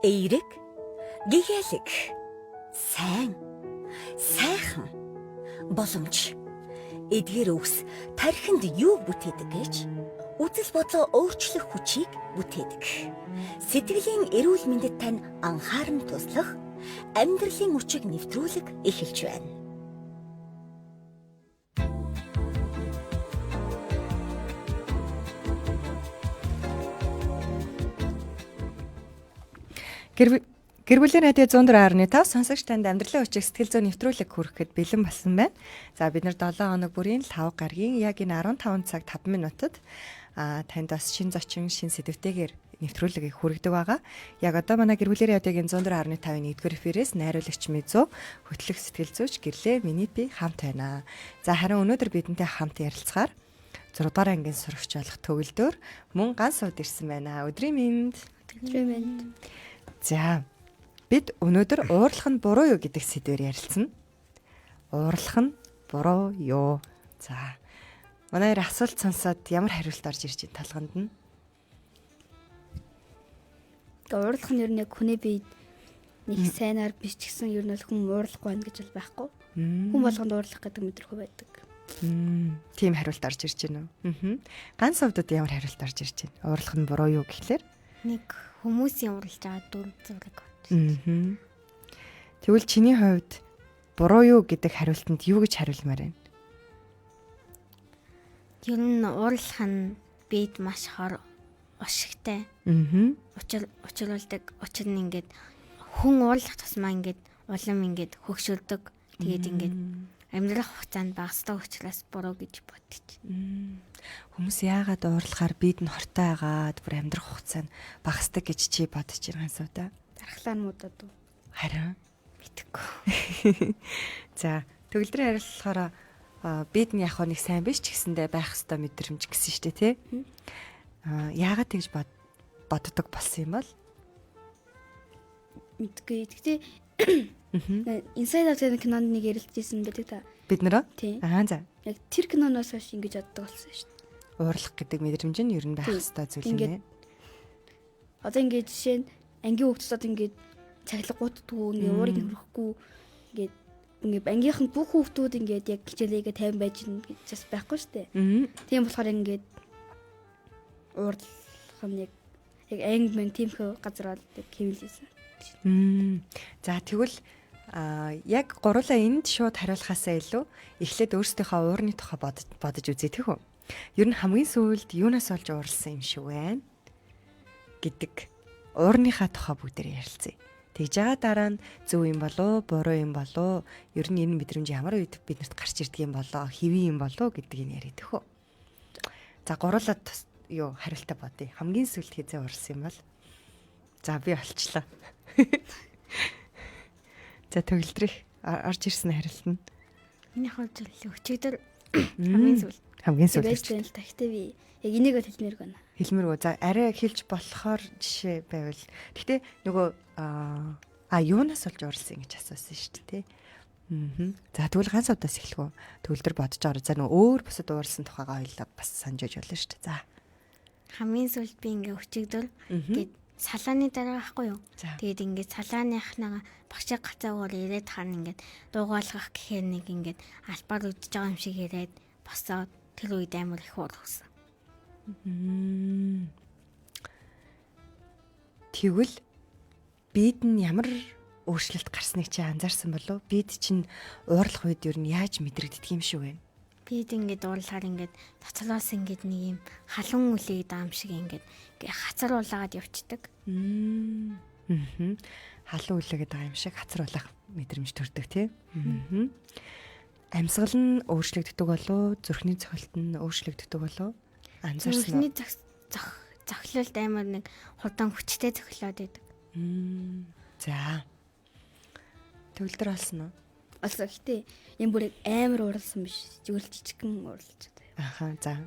эерэг, гэгээлэг, сайн, сайхан, боломж, эдгээр үгс тархинд юу бүтээдэг гэж үзэл бодлоо өөрчлөх хүчийг бүтээдэг. Сэтгэлийн эрүүл мэндэд тань анхааран туслах, амьдралын хүчийг нэвтрүүлэг эхэлж байна. Гэр бүлийн радио 104.5 сонсогч танд амьдралын хүчийг сэтгэл зүйн нэвтрүүлэг хүрэхэд бэлэн болсон байна. За бид нар 7 хоног бүрийн 5 гарагийн яг энэ 15 цаг 5 минутад танд бас шин зочин, шин сэдвтэйгээр нэвтрүүлгийг хүргэдэг байгаа. Яг одоо манай гэр бүлийн радиогийн 104.5-ын 1-р эфирээс найруулагч Мизо, хөтлөх сэтгэл зүйч Гэрлээ Минипи хамт байна. За харин өнөөдөр бидэнтэй хамт ярилцахаар 6 дугаар ангийн сурагч болох Төгөлдөр мөн ганц сууд ирсэн байна. Өдрийн мэнд. Өдрийн мэнд. За бид өнөөдөр уурлах нь буруу юу гэдэг сэдвээр ярилцсан. Уурлах нь буруу юу? За манай асуулт сонсоод ямар хариулт орж ирж байна талганд нь? Уурлах нь ер нь яг хүний биед нэг сайнаар биш ч гэсэн ер нь хүн уурлахгүй байна гэж бол байхгүй. Хүн болгонд уурлах гэдэг мэдрэмж байдаг. Тийм хариулт орж ирж байна уу? Ганц хувьдад ямар хариулт орж ирж байна? Уурлах нь буруу юу гэхлээр? Нэг хүмүүсийн уралж байгаа дүр зураг. Тэгвэл чиний хувьд буруу юу гэдэг хариултанд юу гэж хариулмаар байна? Ер нь уурлах нь бид маш хор ашигтай. Учруулдаг. Учир нь ингээд хүн уурлах тусмаа ингээд улам ингээд хөгшөлдөг. Тэгээд ингээд амьдрах хугацаанд багасдаг учраас буруу гэж бодчих. Хүмүүс яагаад уурлахаар бид нь хортой агаад бүр амьдрах хугацаанд багасдаг гэж чи бодож байгаа юм да? Дархлаа нь муудаад уу? Харин мэдгүй. За төгөлдрийн хариулахаараа бид нь яг нэг сайн биш ч гэсэндээ байх ёстой мэдрэмж гэсэн шүү дээ, тий? Яагаад тэгж боддог болсон юм бол? Мэдгүй. Гэхдээ Inside Out гэдэг кинонд нэг ярилцсан байдаг та. Бид нэрөө? За. Яг тэр киноноос хойш ингэж боддог болсон шүү дээ. Уурлах гэдэг мэдрэмж нь ер нь байх ёстой зүйл юм байна. Одоо ингэж жишээ нь ангийн хүүхдүүд ингэж цахилга гутдгүй, ингэ уурыг хөрөхгүй, ингэ ангийнхан бүх хүүхдүүд ингэж яг хичээлээгээ тайван байж гин гэж бас байхгүй шүү дээ. Тийм болохоор ингэ уурлах нь яг анги мэн тиймхүү газар бол хэвлээсэн. За тэгвэл яг гурлаа энд шууд хариулахаасаа илүү эхлээд өөрсдийнхөө уурны тухай бодож үзье тийм үү? Ер нь хамгийн сүүлд юунаас олж уурлсан юм шиг байна гэдэг уурныхаа тухай бүгдээр ярилцъя. Тэгж байгаа дараа нь зөв юм болоо, буруу юм болоо, ер нь энэ мэдрэмж ямар үед биднэрт гарч ирдэг юм болоо, хэвэн юм болоо гэдгийг яриад төхөө. За гурлаад хариултаа бодъё. Хамгийн сүүлд хизээ уурлсан юм бол за би олчлаа. За төгөлдрөх орж ирсэн хариулт нь. Миний хувьд өчигдөр хамгийн сүүл. Хамгийн сүүл. Гэхдээ би яг энийг хэлмээр байна. Хэлмэргүй. За арай хэлж болохоор жишээ байвал. Гэхдээ нөгөө юунаас олж уурлсан гэж асуусан шүү дээ, тий. За тэгвэл ганц удаас эхлэв. Төгөлдөр бодож байгаа. За нөгөө өөр бусад уурсан тухайгаа хоёлаа бас санаж болно шүү дээ. За. Хамгийн сүүлд би ингээ өчигдөр гээд салааны дараа байхгүй юу? Тэгээд ингээд салааныхнаа багшаа гацаагаар ирээд харна ингээд дуугаалгах гэхээр нэг ингээд албаар үдчихэж байгаа юм шиг ирээд босоод тэр үед амар их уурлсан. Тэгвэл бид нь ямар өөрчлөлт гарсныг чи анзаарсан болов? Бид чинь уурлах үед юу нь яаж мэдрэгддэг юм шиг байна? Бид ингээд уурлахаар ингээд цоцлоос ингээд нэг юм халуун үлээд байгаа юм шиг ингээд хацруулаад явцдаг. Халуун үлээгээд байгаа юм шиг хацруулах мэдрэмж төрдөг тий. Амьсгал нь өөрчлөгддөг болов? Зүрхний цохилт нь өөрчлөгддөг болов? Анзаарсан уу? Зүрхний цохилт амар нэг хурдан хүчтэй цохилоод байдаг. За. Төгөлдөр болсон уу? Also гэхдээ энэ бүр амар уурлсан биш. Зүгээр л жижигхэн уурлж байгаа. За.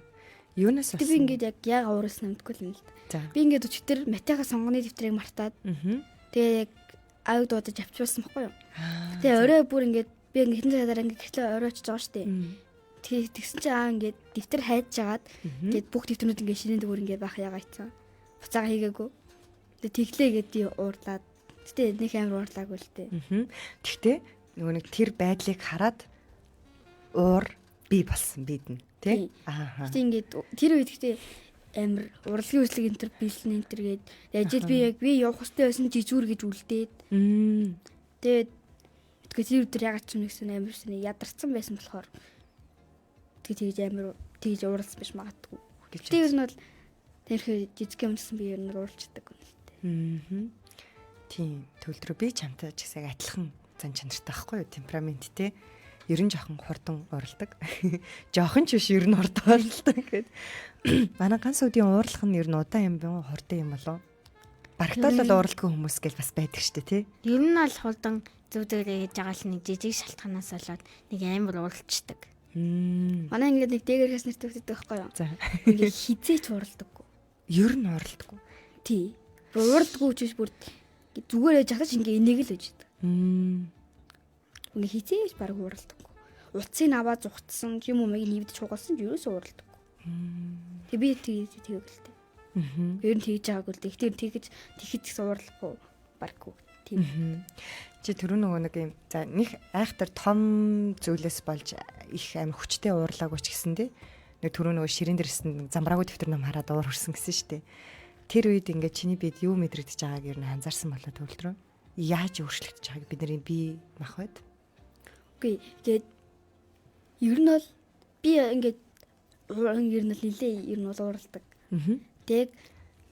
Юунаас болсон? Би ингээд яг яага уурлсан мэдгүй юм л да. Би ингээд өчтөр математикийн сонгоны дэвтрийг мартаад. Тэгээ яг аяг дуудаж авчирсан байхгүй юу? Тэгээ орой бүр ингээд би ингээд хэдэн цагаар ингээд гэрлээ орой очиж байгаа шүү дээ. Тэгээ тэгсэн чинь ингээд дэвтэр хайж жагаад ингээд бүх дэвтрүүд ингээд шинэ дээгүүр ингээд бах ягаа ицсан. Буцаага хийгээгүй. Тэгээ тэглээ гэдэг би уурлаад Гэтэ нэг амар уурлаагүй л дээ. Гэхдээ нөгөө нэг тэр байдлыг хараад уур бий болсон бидэн тий. Гэтэ ингээд тэр үед гэтэ амар урлагийн үзлэг энтер биелэн энтер гээд ажил би явах хөстэй байсан жижүүр гэж үлдээд. Тэгээд тэр өдөр ягаад ч юм нэгсэн амар шин ядарсан байсан болохоор тэгээд амар тэгж ууралсан биш магадгүй. Гэтэ ер нь бол тэрхээ жижиг юм гэсэн би ер нь уурлцдаг юм л дээ. Тийм төлдрөө би чамтай ч гэсэн адилхан зан чанартай байхгүй юу? Темперамент те. Ер нь жоохон хурдан уурладаг. Жоохон ч биш ер нь хурдан уурладаг гэхэд. Манай ганц үдийн уурлах нь ер нь удаан юм бэ? Хурдан юм болов? Барагтаал бол уурлахгүй хүмүүс гэж бас байдаг шүү дээ тий. Ер нь бол хурдан зүвдэрээ хийж байгаа л нэг жижиг шалтгаанаас болоод нэг амар уурлцдаг. Манай ингээд нэг дээгэрхээс нэртэй байдаг байхгүй юу? За. Ингээд хизээч уурлдаггүй. Ер нь уурлдаггүй. Тий. Уурлдаггүй ч биш бүр зүгээр яж хатаж ингээд энийг л үжид. Ингээ хизээж баг ууралдаггүй. Утсыг аваад зүхтсан юм уу мэг нийвдэж хугалсан ч ерөөсөө ууралдаггүй. Тэг би тэгэх л дээ. Ер нь тэгж байгаагүй л дээ. Тэгтэр тэгж гэсэн уурлахгүй баггүй. Тийм. Чи түрүү нөгөө нэг юм за нэг айхтар том зүйлээс болж их аим хүчтэй уурлаагүй ч гэсэн тий. Нэг түрүү нөгөө ширэн дэрсэн замбраагүй дэвтэр ном хараад уур хүрсэн гэсэн шүү дээ. Тэр үед ингээ чиний бид юу мэдрэгдэж байгааг ер нь анзаарсан болоо төвлөрөө. Яаж өөрчлөгдөж байгааг бидний бие мах байд? Үгүй тэгээд ер нь бол би ингээд ер нь нилээ ер нь бол ууралдаг. Тэг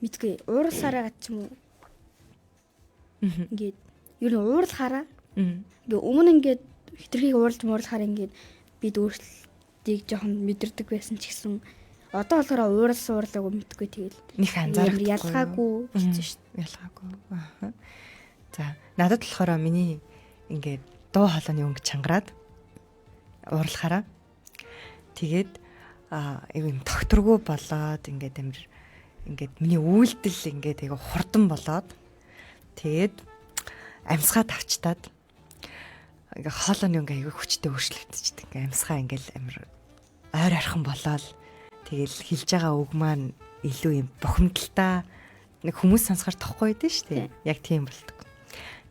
мэдгүй уурлахаараа ч юм уу. Ингээд ер нь уурлахаараа ингээ өмнө ингээд хитрхийг уурлахаар ингээд бид өөрчлөлтийг жоохон мэдэрдэг байсан ч гэсэн одоо болохоор уурлаагүй мэдгүй тэгэл них анзаарахгүй ялгаагүй хэлсэн шүү дээ. Ялгаагүй. За надад болохоор миний ингээд дуу хоолойны өнгө чангараад уурлахаараа тэгээд юм тогтургүй болоод ингээд амир ингээд миний үйлдэл ингээд айгу хурдан болоод тэгээд амьсгаа тавчтаад ингээ хоолойны өнгө айгу хүчтэй өөрчлөгдөж ингээ амьсгаа ингээл амир ойр орхон болоод тэгэл хэлж байгаа үг маань илүү юм бухимдалтай нэг хүмүүс сонсохоор тохгүй байдэн шүү дээ. Яг тийм болдог.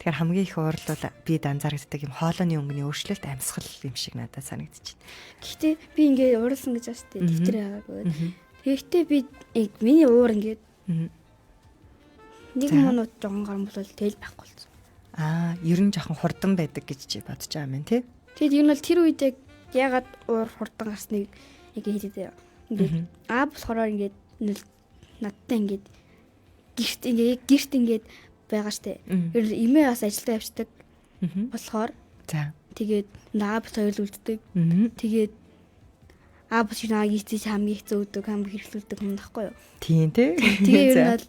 Тэгэхээр хамгийн их уурлал бид анзаардаг юм хоолойны өнгөний өөрчлөлт амьсгал юм шиг надад санагдчихэв. Гэхдээ би ингээ уурлсан гэж бас тээ дэвтэр байгаагүй. Тэгэхдээ би миний уур ингээд нэг минут жоохон гарамблал тэл байхгүй болсон. Ер нь жоохон хурдан байдаг гэж чи бодож байгаа юм тий. Тэгэд ер нь бол тэр үед ягаад уур хурдан гарсныг ингээ хэлээд ингээд болохоор ингээд надтай ингээд гэрт ингээд байгаа штэ. Ер нь эмээ бас ажилдаа явцдаг. Болохоор за тэгээд аав соёл үлддэг. Тэгээд аав шинаа гисэж хамгийн хэцүү өдөг хамгийн хэрэглүүлдэг юм дахгүй юу? Тийм тий. Тэгээ ер нь бол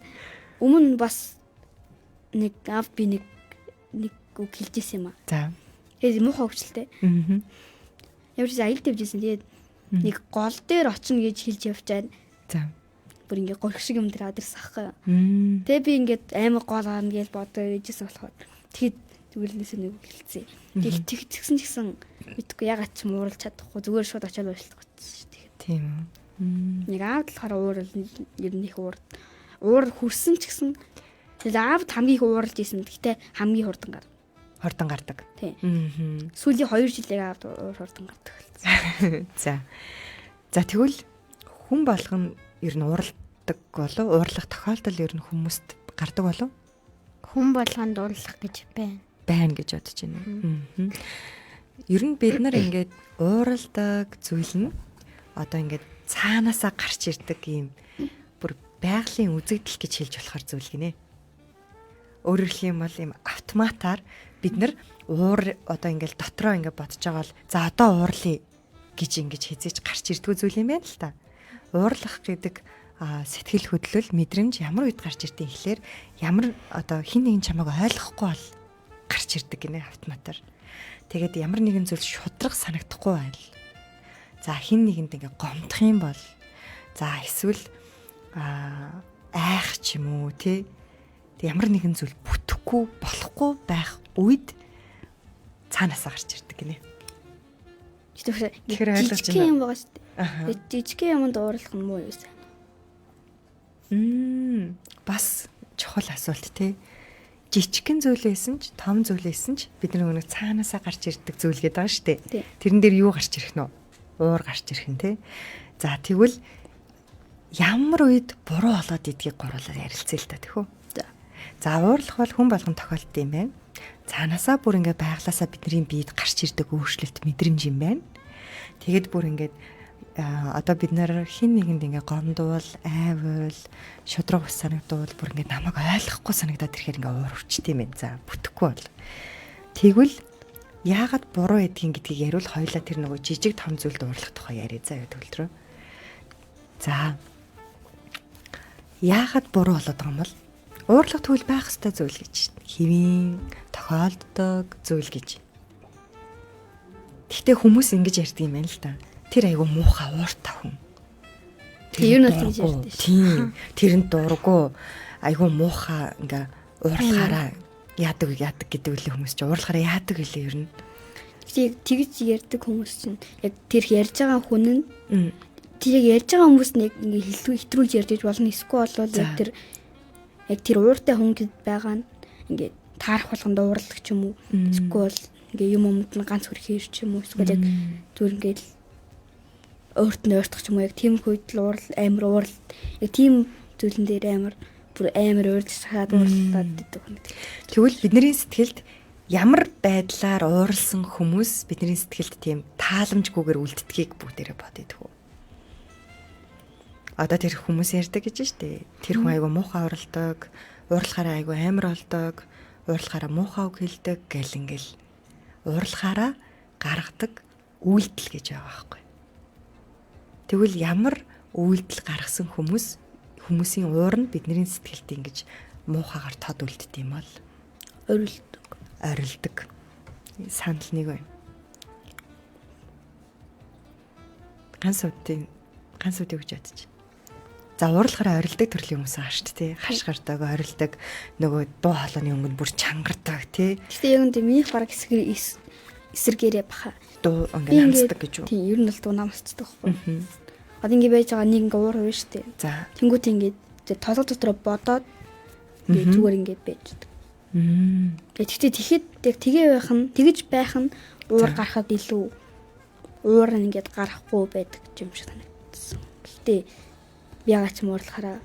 өмнө бас нэг аав би нэг үг хэлжсэн юм аа. За. Тэгээд муухай хөвчлээ. Ямар ч аялд явжсэн. Тэгээд нэг гол дээр очно гэж хэлж явчаад. За. Бүр ингээ горх шиг юм дээр адэрс ахгүй юу? Тэгээ би ингээд амар гол аана гэж бодоо яжсэн болохоор. Тэгэхэд зүгэлнээс нэг үг хэлцээ. Тэгээд тэгсэн ч гэсэн мэдгүй ягаад ч мууралж чадахгүй зүгээр шууд очиад уушлах гэсэн шүү дээ. Тийм үү. Нэг аавд болохоор уурал ер нь их уур хүрсэн ч гэсэн тэгээд аавд хамгийн их ууралж исэн. Гэхдээ хамгийн хурдан гардаг. Тийм. Сүүлийн 2 жилийн аавд хурдан гардаг болсон. За. За тэгвэл хүн болгон ер нь уурладаг болов уурлах тохиолдол ер нь хүмүүст гардаг болов хүн болгонд уурлах гэж байна гэж бодож байна. Ер нь бид нар ингээд уурладаг зүйл нь одоо ингээд цаанаасаа гарч ирдэг юм бүр байгалийн үзэгдэл гэж хэлж болохоор зүйл гинэ. Өөрөөр хэлэх юм бол юм автоматар бид нар уур одоо ингээд дотроо ингээд бодож байгаа бол за одоо уурлая гэж ингэж хизээж гарч ирдэг зүйл юм байна л та. Уурлах гэдэг сэтгэл хөдлөл мэдрэмж ямар үед гарч ирдэг ихлээр ямар одоо хин нэгэн чамайг ойлгохгүй бол гарч ирдэг гинэ автоматар. Тэгээд ямар нэгэн зүйл шудраг санагдахгүй байл. За хин нэгэнд ингээ гомдох юм бол за эсвэл айх ч юм уу тий. Ямар нэгэн зүйл бүтэхгүй болохгүй байх үед цаанаасаа гарч ирдэг гинэ. Тэгэхээр ойлгож байна. Юм байгаа шүү дээ. Жижиг юмд уурлах нь муу юу сайн. Бас чухал асуулт тий. жижигхэн зүйл байсан ч, том зүйл байсан ч бидний нэг цаанаасаа гарч ирдэг зүйл гэдэг байгаа шүү дээ. Тий. Тэрэн дээр юу гарч ирэх нөө? Уур гарч ирэх нь тий. За тэгвэл ямар үед буруу болоод идгийг гурлаад ярилцъя л та тэхүү. За уурлах бол хүн болгон тохиолддог юм байна. Цаанаасаа бүр ингээд байглаасаа бидний биед гарч ирдэг өөрчлөлт мэдрэмж юм байна. Тэгэд бүр ингээд одоо бид нар хин нэгэнд ингээд гомдвол, айвал, шудраг ус санагдвал бүр ингээд намайг ойлгохгүй санагдаад ирэхээр ингээд уур урчт юм байна. За бүтэхгүй бол. Тэгвэл яагаад буруу эдгийн гэдгийг яриул хоёлаа тэр нөгөө жижиг том зүйлд уурлах тухай яриа заа юу төгөлдрөө. За яагаад буруу болоод байгаа юм бол уурлах тэгвэл байх ёстой зүйл гэж хэвийн тохиолддог зүйл гэж. Гэхдээ хүмүүс ингэж ярьдаг юм байна л да. Тэр айгүй муухай ууртай хүн. Тэр нь бол гэж ярьдаг шүү. Тийм. Тэрэнд дургу айгүй муухай ингээ уурлахаараа яадаг гэдэг үлээ хүмүүс чи уурлахаараа яадаг үлээ ер нь. Тэгж ярьдаг хүмүүс чинь яг тэр ярьж байгаа хүн нь тэрийг ярьж байгаа хүмүүс нэг ингээ хэтрүүлж ярьж болно. Эсвэл бол яг тэр ууртай хүн гэд байгаа нь ингээ таарах болгонд уурлах ч юм уу. Эсвэл ингээ юм өмд нь ганц хөрхий ч юм уу. Эсвэл яг түр ингээл өөрт нь ойртох ч юм уу. Яг тийм хөдөл амар уурал яг тийм зүйлэн дээр амар уурж шахаад уурлаад гэдэг хүн. Тэгвэл бидний сэтгэлд ямар байдлаар ууралсан хүмүүс бидний сэтгэлд тийм тааламжгүйгээр үлддгийг бүгдээрээ бодъё тхүү. Одоо тэр хүмүүс ярьдаг гэж штэ. Тэр хүн айгу муухай уралдаг, уурлахаараа айгу амар болдог, уурлахаараа муухай үг хэлдэг гэл ингээл уурлахаараа гаргадаг үйлдэл гэж байгаа байхгүй. Тэгвэл ямар үйлдэл гаргасан хүмүүсийн уур нь бидний сэтгэлд ингэж муухайгаар тод үлддэг юм бол орилдог. Санал нэг байна. Ганц үдийг гэж бодчих. За уурлахаараа орилдог төрлийн хүмүүс байгаа шүү дээ. Хашгирдаг, орилдог, нөгөө дуу хоолойны өнгөнд бүр чангардаг тий. Гэхдээ яг энэ минийх бараг эсэргээрээ баха. Дуу ингээд намсдаг гэж юу? Тийм, ер нь бол дуу намсдаг байхгүй. Одоо ингэ байж байгаа нэг ингээ уур байна шүү дээ. За. Тэнгүүт ингээ толгой дотроо бодоод ингээ зүгээр ингээ байждаг. Гэхдээ тэгэхэд яг тэгэж байх нь уур гарахад илүү уур нь ингээд гарахгүй байдаг юм шиг санагдсан. Гэхдээ ягаад ч уурлахаараа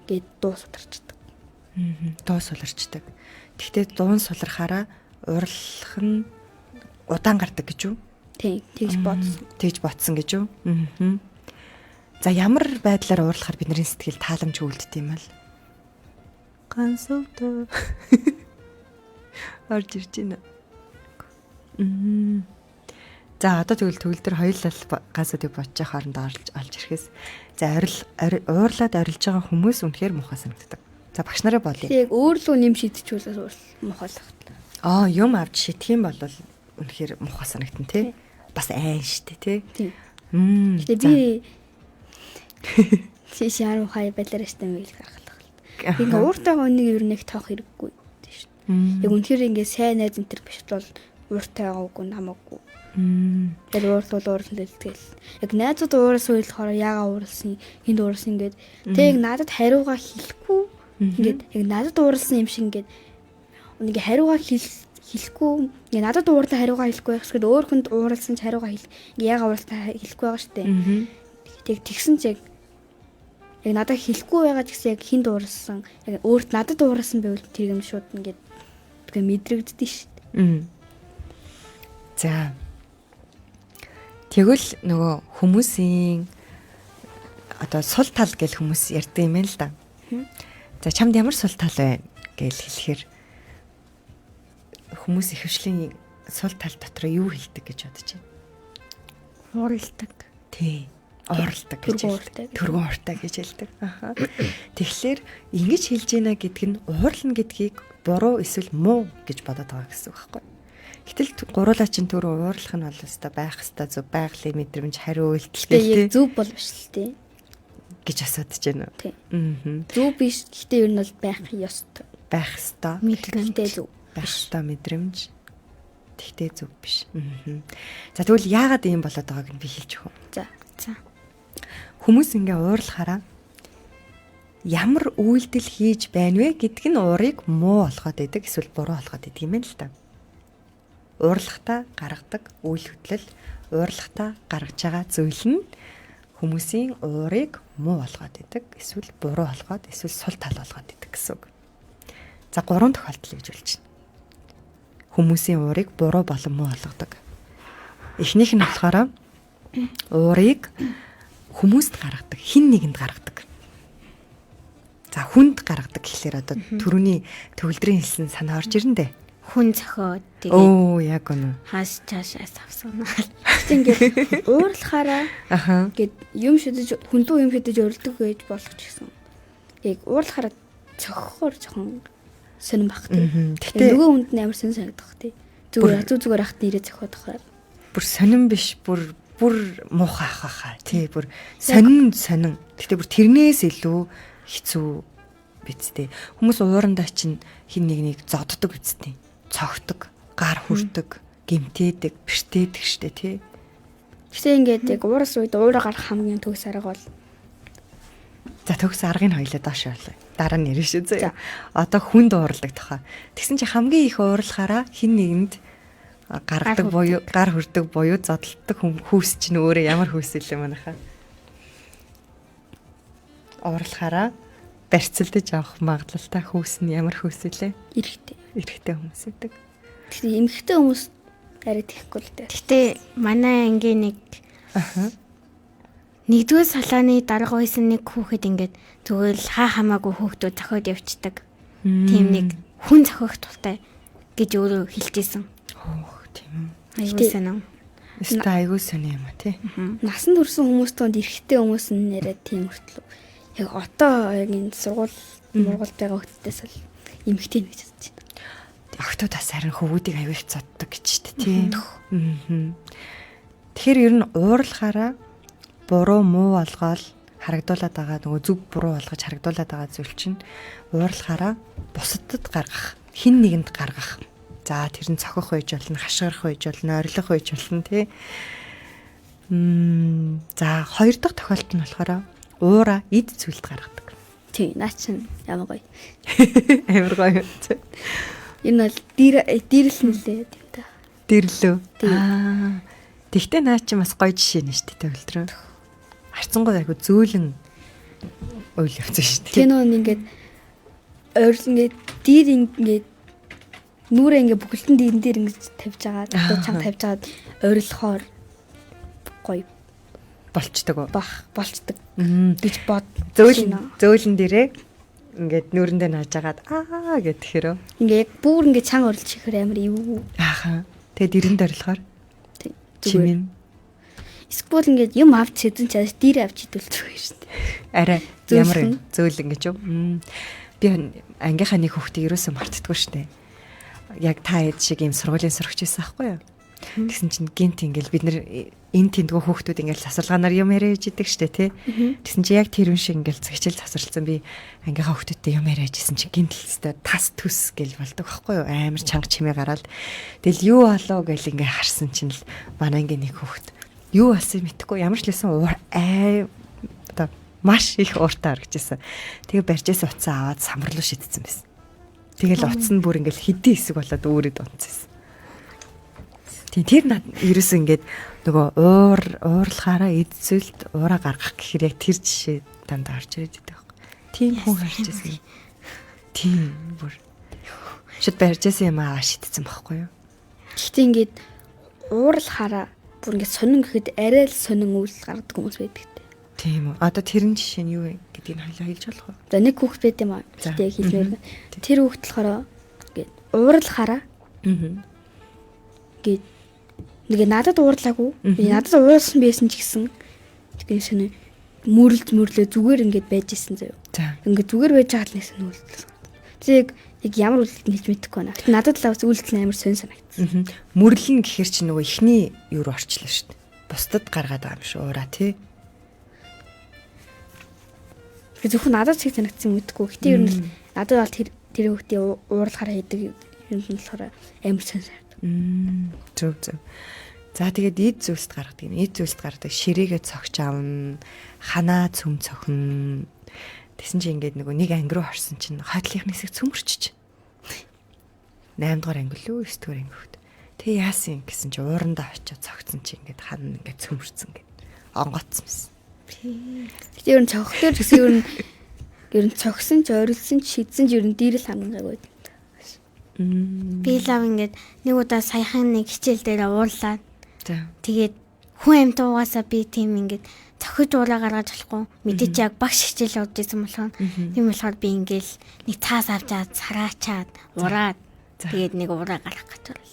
ингээд дуу суларчдаг. Дуу суларчдаг. Гэхдээ дуун сулархаараа уурлах нь удаан гардаг гэж юу? Тийм, тэгж бодсон. Тэгж бодсон гэж юу? За ямар байдлаар уурлахаар бидний сэтгэл тааламж үлддэг юм бол? Ганцовдоо орж ирж байна. За одоо төгөл төр хоёулаа ганцуудыг бодож хоорондоо олж ирэхээс за уурлаад орилж байгаа хүмүүс үнэхээр муухай санагддаг. За багш нараа болъё. Яг өөрлөө нэм шидчихүүлээс муухайлах. Юм авч шидэх юм бол үнэхээр муухай санагдана тий. Бас айн штэ тий. Тэгээ би шишаар муухай байдлаар штэ мэйл гаргалах. Ингээ ууртайгаа нэг ер нь их тоох хэрэггүй шүү. Яг үнэхээр ингээ сайн найз энэ төр биш бол ууртайгаа үгүй намаагүй. Яг уурлал тэгэл. Яг найзууд уурсан үед болохоор яага уурсан, энд уурсан ингээд тэг яг надад хариугаа хэлэхгүй. Ингээд яг надад уурсан юм шиг ингээд ингээ хариугаа хэлэхгүй. Ингээ надад уурлаа хариугаа хэлэхгүй байх шиг өөр хүнд ууралсан ч хариугаа ингээ яага ууралтаа хэлэхгүй байгаа штэ. Тэг тэгсэн ч яг надад хэлэхгүй байгаа ч гэсэн яг хинд уурсан, яг өөрт надад уурсан байвал тэр юм шууд ингээд мэдрэгддээ штэ. За тэгвэл нөгөө хүмүүсийн одоо сул тал гэл хүмүүс ярьдаг юм байна л да. За чамд ямар сул тал байна гэл хэлэхээр хүмүүс ихэвчлэн сул тал дотор юу хэлдэг гэж бодож байна? Ууралдаг. Тий. Ууралдаг гэж хэлдэг. Төргөн ууртай гэж хэлдэг. Аха. Тэгэхээр ингэж хэлж ийна гэдг нь уурлна гэдгийг буруу эсвэл муу гэж бодоод байгаа гэсэн үг байхгүй. Гэтэл гуруулаа чинь түр уурлах нь бол өстой байх өстой зөв байгалийн мэдрэмж хариу үйлдэл тий. Зөв бол биш л тий. гэж асуудж байна. Тий. Зөв биш. Гэхдээ ер нь бол байх ёстой. Байх өстой. Мэдрэмжтэй зөв. Байх өстой мэдрэмж. Тэгтээ зөв биш. За тэгвэл яагаад ийм болоод байгааг нь би хэлж өгөө. За. Хүмүүс ингээ уурлахаараа ямар үйлдэл хийж байна вэ гэдг нь уурыг муу болгоод идэг эсвэл буруу болгоод идэг юм л та. Уурлахтаа гаргадаг үйл хөдлөл, уурлахтаа гаргаж байгаа зүйл нь хүмүүсийн уурыг муу болгоод идэг эсвэл буруу болгоод эсвэл сул тал болгоод идэг гэсэн үг. За 3 тохиолдол гэж болж байна. Хүмүүсийн уурыг буруу болон муу болгодог. Эхнийх нь болохоор уурыг хүмүүст гаргадаг, хин нэгэнд гаргадаг. За хүнд гаргадаг гэхлээр одоо түрүүний төгөлдрийн хэлсэн санаа орж ирэн дээ. Хүн зохиод яг үнэ. хаас цаашаас авсанаа. Ингээд уурлахаараа Аха. гээд юм шидэж хүнлүү юм шидэж өрөлдөг гэж болох ч гэсэн. Яг уурлахаараа цохихоор жоохон сонирн багтай. Гэтэ Нөгөө хүнд нь амар сонир санагдах тий. Зүгээр ахт нэрээ зохиод ахаар. бүр сонирн биш, бүр муухай ахаа. Тий, бүр сонин. Гэтэ бүр тэрнээс илүү хэцүү бидтэй. Хүмүүс уурандаа чинь хин нэг зоддог үсттэй. Цогтөг, гар хүрдэг, гимтээдэг, бэртээдэг штэ тий. Гэхдээ ингээд яг уураас үед уураа гарах хамгийн төгс арга бол За төгс аргыг хоёлоо доош орлоо. Дараа нь ярина шүү зөө. Одоо хүнд уурладаг тухай. Тэгсэн чи хамгийн их уурлахаараа хин нэгэнд гаргадаг буюу гар хүрдэг буюу зодтолдог хүүс чинь өөрөө ямар хүүс илээ манайхаа. Уурлахаараа барьцалдаж авах магадлалтай хүүс нь ямар хүүс илээ? Эрэхтэй хүмүүс гэдэг. Тэгэхээр эмэгтэй хүмүүс арай тэхгүй л дээ. Гэтэ манай ангийн нэг нэгдүгээр салааны дарга байсан нэг хүүхэд ингээд зүгээр л хамаагүй хүүхдүүд зохиод явцдаг. Тийм нэг хүн зохиох тултай гэж өөрөө хэлжсэн. Тийм. Айгуу санаа. Айгуу сони юм а тий. Насан турсан хүмүүстөнд эрэгтэй хүмүүс нь нэрээ тийм хүртэл яг одоо яг энэ сургууль мургуулд байгаа хүмүүсээс л эмэгтэй гэж бодож байна. Охтуудаас харин хөвгүүдийг аягүй цоддог гэж тий. Тэгэхээр ер нь уурлахаараа буруу муу болгоод харагдуулаад байгаа нөгөө зүг буруу болгож харагдуулаад байгаа зүйл чинь уурлахаараа бусадад гаргах, хин нэгэнд гаргах. За тэр нь цохих байж болно, хашгирах байж болно, орилох байж болно тий. За хоёр дахь тохиолдол нь болохоор уура эд зүйлд гаргадаг. Тий, наа чин ямар гоё. Амар гоё. Энэ бол дээрл нэлээ тийм та. Дэрлөө. Тэгтээ наа чи бас гоё жишээ нь шүү дээ төгөлдрөө. Харцангуй айгу зөөлөн уйл явсан шүү дээ. Кино ингээд ойрл ингээд дир ингээд нүрээ ингээд бүхэлдэн дирэн дээр ингээд тавьж байгаа. Одоо чанга тавьж байгаад ойрлохоор гоё болчдөг. болчдөг гэж бод. Зөөлөн дээрээ ингээд нүрэндээ нааж агаад гэхээр ингээд яг бүр ингээд чанга орлож ихээр амар ивүү. Тэгээд дэрэн дөрөлхөөр чимэн эсвэл ингээд юм авч хэдэн чаас дир авч идвэл зүгээр шүү дээ. Арай ямар зөөлөн гэж юм. Би ангийнхаа нэг хүүхдийг юусэн мартдаггүй шүү дээ. Яг та хэд шиг юм сургуулийн сурагч байсан байхгүй юу? Тэгсэн чинь гинт ингээл бид нэр энэ тэндгүү хүүхдүүд ингээл засварлаганаар юм яриаж идэг штэ тий. Тэгсэн чинь яг тэр юм шиг ингээл хичээл засварлцсан би ангийнхаа хүүхдүүдтэй юм яриажсэн чинь гинт л өстой тас төс гэл болдог байхгүй юу? Амар чанга чимээ гараад тэгэл юу болоо гэл ингээ харсан чинь л манай ангийн нэг хүүхд юу болсон мэдэхгүй ямар ч лсэн одоо маш их ууртаа харагдажсэн. Тэгээ барьжээс утсаа аваад самбар руу шидсэн байсан. Тэгэл утас нь бүр ингээл хэдий хэсэг болоод өөрөд унцсан. Тэр над ерөөс ингээд нөгөө уурлахаараа эдсэлт уураа гаргах гэхээр яг тэр жишээ дандаа орж ирээд байдаг байхгүй. Тийм хүн харж ирсэн. Тийм бүр шууд барьжээс юм шидсэн байхгүй юу? Гэхдээ ингээд уурлахаараа бүр ингээд сонин гэхэд арай л сонин үйл гаргадаг хүмүүс байдаг. Тийм үү. Одоо тэрэн жишээ нь юу вэ гэдгийг хоёлаа хэлж болох уу? За нэг хүүхэд байт юм аа. Тэгтээ хэлмээр. Тэр хүүхэд болохоор ингээд уурлахаараа гээд нэг надад уурлаагүй. Би надад уурсан байсан ч гэсэн тэгээд шинэ мөрлөө зүгээр ингээд байж исэн заяа. За. Ингээд зүгээр байж байгаа л нэсэн үйлдэл. Тэг яг ямар үйлдэл хэлж мэдэхгүй байна. Гэтэ надад л бас үйлдэл амар сонь санагдсан. Мөрлөн гэхэр чи нөгөө ихний юу руу орчлоо шүү дээ. Бусдад гаргаад байгаа юм шүү уураа тий. Тэгээ зөвхөн надад ч санагдсан мэдэхгүй. Гэтэ ер нь надад бол тэр хүүхдийн уурлахаараа хийдэг юм нь болохоор амар сонь санагдав. Зөв. За тэгээд эд зүйлсд гаргадаг юм. Эд зүйлсд гаргадаг ширээгээ цогч аавна, ханаа цөм цохин. Тэсэн чи ингээд нөгөө нэг анги руу орсон чинь хойдлынхны хэсэг цөмөрчж. 8 дугаар анги лөө 9 дугаар анги хөвд. Тэг яасан гэсэн чи уурандаа очиод цогцсон чи ингээд хан ингээд цөмөрцөн ингээд онгоцсон байсан. Гэтэ ер нь цогтөр гэсэн ер нь цогсон ч ойрлсон ч шидсэн ч ер нь дээрэл хангаагүй. Би лав ингээд нэг удаа саяхан нэг хичээл дээр уурлаад. За. Тэгээд хүн амт угаасаа би тийм ингээд цохиж ураа гаргаж болохгүй. Мэдээч яг багш хичээл явж байсан болохоор тийм болохоор би ингээл нэг цаас авчаад сараачаад ураад тэгээд нэг ураа гаргах гэж борлоо.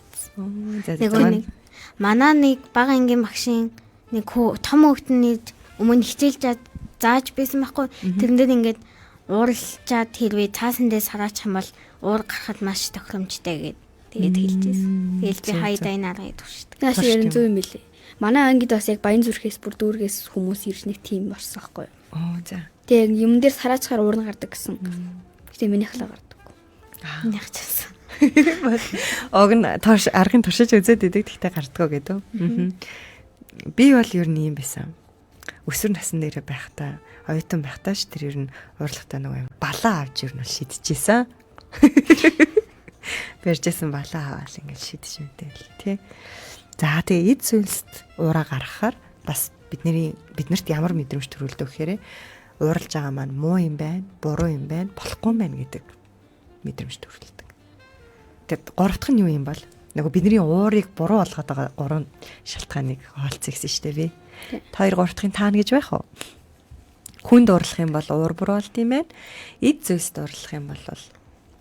Нэг манай нэг бага ангийн багшийн нэг том хөвгтний өмнө хичээлж зааж байсан байхгүй. Тэрэн дээр ингээд уурлчаад хэрвээ цаасан дээр сараачих юм бол уур гарахад маш тохиромжтой гэд тэгээд хэлжсэн. Тэгэл би хайдаа энэ арга хийдэг шүү дээ. Наас ер нь зөв юм билээ. Манай ангид бас яг баян зүрхээс бүр дүүргээс хүмүүс ирж нэг тим болсон байхгүй юу? Оо за. Тэгээ юм дээр сараачаар уурна гардаг гэсэн. Гэтэ миний хлаа гардаггүй. Миний хачсан. Ог нь аргын туршиж үзээд идэг тэгтээ гардгаа гэдэг. Би бол ер нь юм байсан. Өсвөр насны дээрээ байхдаа, оюутан байхдаа ш тэр ер нь урлагтаа нөгөө балаа авч ер нь шидчихсэн. Бэржсэн балаа аваад ингэж шидчихвэтэй л тий. За тэгээ эд зүйлст уураа гаргахаар бас биднэрт ямар мэдрэмж төрүүлдэг гэхээр ууралж байгаа маань муу юм байна, буруу юм байна, болохгүй юм байна гэдэг мэдрэмж төрүүлдэг. Тэгэд гурав дахь нь юу юм бол нөгөө бидний уурыг буруу болгоод байгаа гурван шалтгааныг хаалцсан гэсэн шүү дээ би. Та хоёр гурав дахын таана гэж байх уу? Хүнд уурлах юм бол уур буруу болт юм байна. Эд зүйлст уурлах юм бол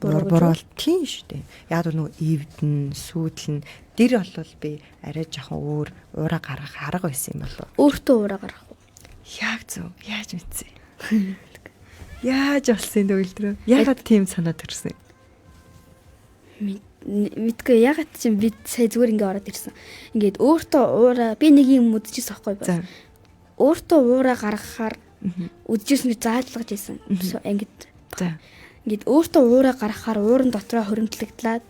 буруу тийм шүү дээ. Яг нөгөө эвдэн, сүйдлэн дэр болвол би арай жоохон өөр уураа гаргах арга байсан юм болов. Өөртөө уураа гаргах уу? Яг зөв. Яаж мэдсэн? Яаж болсон дөлдрөө? Ягаад тийм санаа төрсөн? Мэдгүй ягаад чи бид сая зүгээр ингээ ороод ирсэн. Ингээд өөртөө уураа би нэг юм үдчихсэн аахгүй ба. Өөртөө уураа гаргахаар үдчихсэн гэж заажлагж ирсэн. Ингээд. За. Ингээд өөртөө уураа гаргахаар уурын дотроо хуримтлагдаад